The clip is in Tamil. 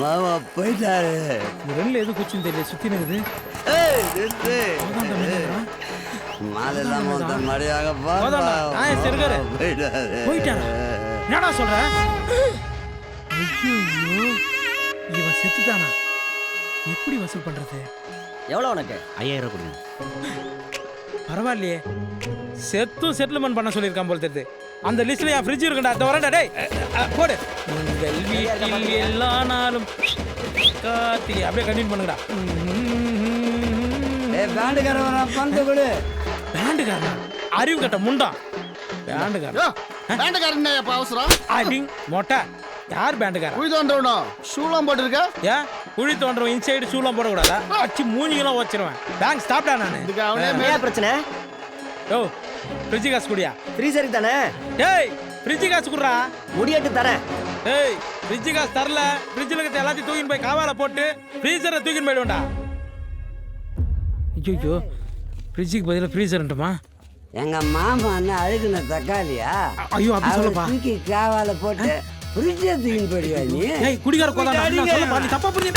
மாமா போயிட்டாரு. ரெண்டுல எது குச்சின்னு தெரியல சுத்தி நிக்குது. மாதெல்லாம் மொத்தம் மடியாக போயிட்டாரா? என்னடா சொல்ற? ஐயோ இவன் செத்துட்டானா? எப்படி வசூல் பண்றது? எவ்வளவு உனக்கு? 5000 கொடுங்க. பரவாயில்லையே, செட்டில்மெண்ட் பண்ண சொல்லியிருக்கான் போல தெரியுது. அந்த லிஸ்ட்ல என் ஃப்ரிட்ஜ் இருக்குடா. அந்த வரேன்டா டேய் போடு. உங்கள் வீட்டில் எல்லா நாளும் கார்த்திகை அப்படியே கண்டினியூ பண்ணுங்கடா. பேண்டுக்காரன் பந்து கொடு. பேண்டுக்காரனா? அறிவு கட்ட முண்டா. பேண்டுக்காரன் பேண்டுக்காரன் எப்ப அவசரம்? அடிங் மொட்டை. யார் பேண்டுக்காரன்? குழி தோன்றவனும் ஷூலாம் போட்டுருக்க. ஏன் குழி தோன்றவன் இன்சைடு ஷூலாம் போடக்கூடாதா? அச்சு மூஞ்சிங்கெல்லாம் வச்சிருவேன். பேங்க் ஸ்டாப்டா நான். இதுக்கு அவனே என்ன பிரச்சனை? யோ ஃப்ரிட்ஜ் காசு குடியா? ஃப்ரீசருக்கு தானே? டேய் ஃப்ரிட்ஜ் காசு குடுறா. முடியாட்டு தரேன். டேய் ஃப்ரிட்ஜ் காசு தரல, ஃப்ரிட்ஜில் இருக்கிற எல்லாத்தையும் தூக்கின்னு போய் காவால போட்டு ஃப்ரீசரை தூக்கின்னு போயிடுவேன்டா. ஐயோ ஃப்ரிட்ஜுக்கு பதிலாக ஃப்ரீசர்ன்ட்டுமா? எங்க மாமா அண்ணன் அழுகுன தக்காளியா? ஐயோ அப்படி சொல்லப்பா. தூக்கி காவால போட்டு ஃப்ரிட்ஜை தூக்கின்னு போயிடுவா நீ. குடிகார கோதா தப்பா புரிஞ்சு